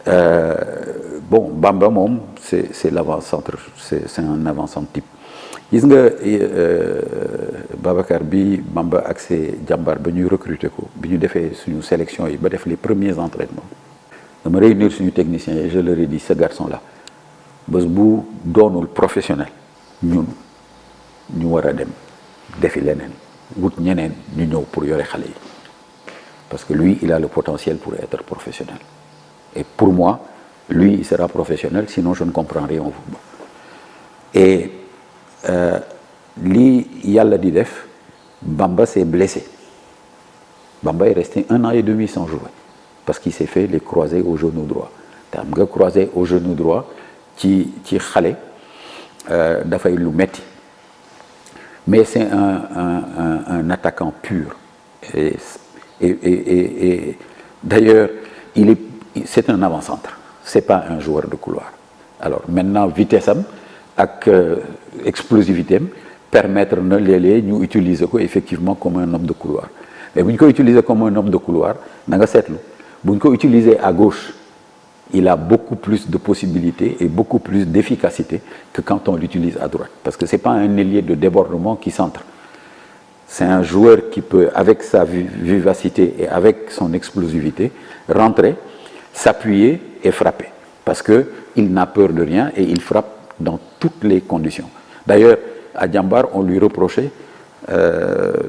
bon Bamba moom c'est l'avant-centre c'est un avant-centre type gis nga Babacar bi Bamba ak see jàmbaar ba ñuy recruter ko bi ñu defee suñu sélection yi ba def les premiers entraînements dama réunir suñu techniciens yi je leur ai dit ce garçon là bés bu doonul professionnel ñun ñu war a dem defi leneen wut ñeneen ñu ñëw pour yore xale yi parce que lui il a le potentiel pour être professionnel et pour moi lui il sera professionnel sinon je ne comprends rien au football et lii yàlla di def Bamba s'est blessé Bamba est resté 1 an et demi sans jouer parce qu'il s'est fait les croisés au genou droit te am nga croisé au genou droit ci xale dafay lu metti mais c'est un attaquant pur et d'ailleurs c'est un avant-centre c'est pas un joueur de couloir alors maintenant vitesse am ak explosivité am permettre na léeg-léeg ñu utiliser ko effectivement comme un homme de couloir mais bu ñu ko utiliser comme un homme de couloir na nga seetlu bu ñu ko utiliser à gauche il a beaucoup plus de possibilités et beaucoup plus d'efficacité que quand on l'utilise à droite parce que c'est pas un ailier de débordement qui centre c'est un joueur qui peut avec sa vivacité et avec son explosivité rentrer s'appuyer et frapper parce que il n'a peur de rien et il frappe dans toutes les conditions d'ailleurs à Diambar on lui reprochait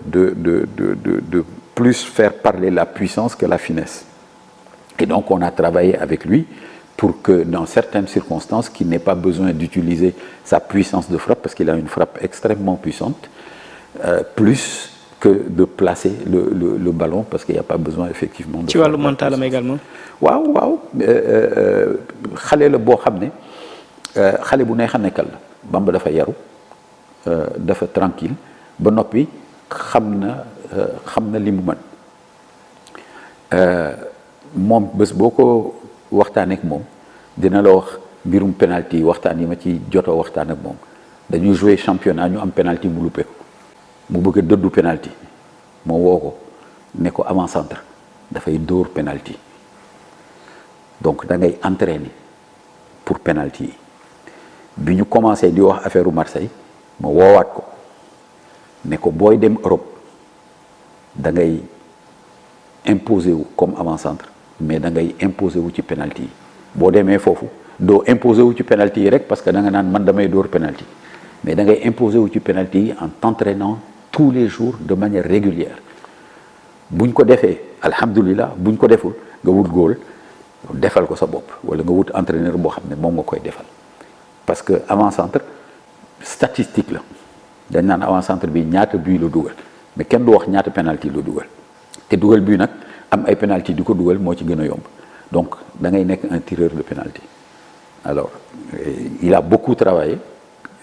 de plus faire parler la puissance que la finesse et donc on a travaillé avec lui pour que dans certaines circonstances qu'il n'ait pas besoin d'utiliser sa puissance de frappe parce qu'il a une frappe extrêmement puissante plus que de placer le ballon parce qu'il n'y a pas besoin effectivement de ci wàllu mental am également waaw xale la boo xam ne xale bu neex a nekkal la Bamba dafa yaru dafa tranquille ba noppi xam na li mu mën moom bés boo ko waxtaanee ak moom dina la wax mbirum penalty waxtaan yi ma ci jotoo waxtaan ak moom dañuy jouer championnat ñu am penalty mu luppe ko mu bëgg a dëddu penalty moo woo ko ne ko avant-centre dafay dóor penalty donc da ngay entraîner pour penalty yi bi ñu commencé di wax affaire u Marseille ma woowaat ko ne ko booy dem Europe da ngay imposer wu comme avant-centre mais da ngay imposer wu ci penalty yi boo demee foofu doo imposer wu ci penalty yi rek parce que da nga naan man damay dóor penalty mais da ngay imposer wu ci penalty yi en t'entraînant tous les jours de manière régulière buñ ko defee alhamdulilah buñ ko deful nga wut góol defal ko sa bopp wala nga wut entraîneur boo xam ne moom nga koy defal parce que avant-centre statistique la dañ naan avant-centre bi ñaata but la dugal mais kenn du wax ñaata penalty la dugal te dugal bii nag am ay penalty di ko dugal moo ci gën a yomb donc da ngay nekk un tireur de penalty alors il a beaucoup travaillé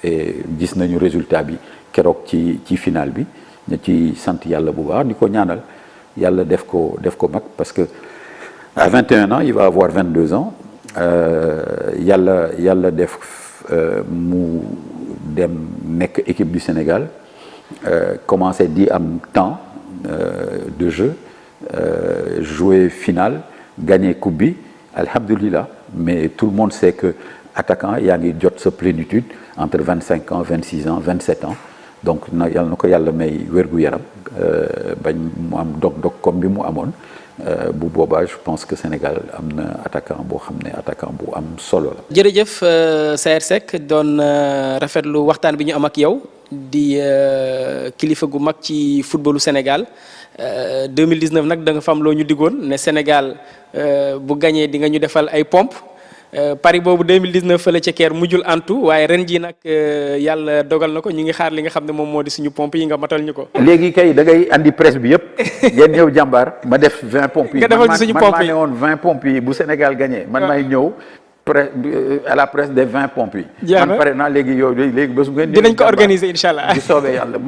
et gis nañu résultat bi keroog ci finale bi ñu ci sant yàlla bu baax di ko ñaanal yàlla def ko mag parce que à 21 ans il va avoir 22 ans yàlla def mu dem nekk équipe du Sénégal commencé di am temps de jeu jouer finale gagner coupe bi alhamdulillah mais tout le monde sait que attaquant yaa ngi jot sa plénitude entre 25 ans 26 ans 27 ans donc yàlla na ko yàlla may wér-gu-yaram bañ mu am dog-dog comme bi mu amoon bu boobaa je pense que Sénégal am na attaquant boo xam ne attaquant bu am solo la. jërëjëf Saër Seck doon rafetlu waxtaan bi ñu am ak yow di kilifa gu mag ci footballu Sénégal 2019 nag da nga fa am loo ñu diggoon ne Sénégal bu gagné di nga ñu defal ay pompe Paris boobu 2019 fële ca Caire mujjul antu waaye ren jii nag yàlla dogal na ko ñu ngi xaar li nga xam ne moom moo di suñu pompe yi nga matal ñu ko. léegi kay da ngay andi presse bi yëpp ngeen ñëw jàmbaar ma def 20 pompes yi. nga defal ci suñu pompe yi man maa ne woon 20 pompes yi bu Sénégal gagné. man maay ñëw à la presse des 20 pompes yi. jeex na man pare naa léegi yow léegi bés bu ngeen. dinañ ko organiser incha allah bu soobee yàlla.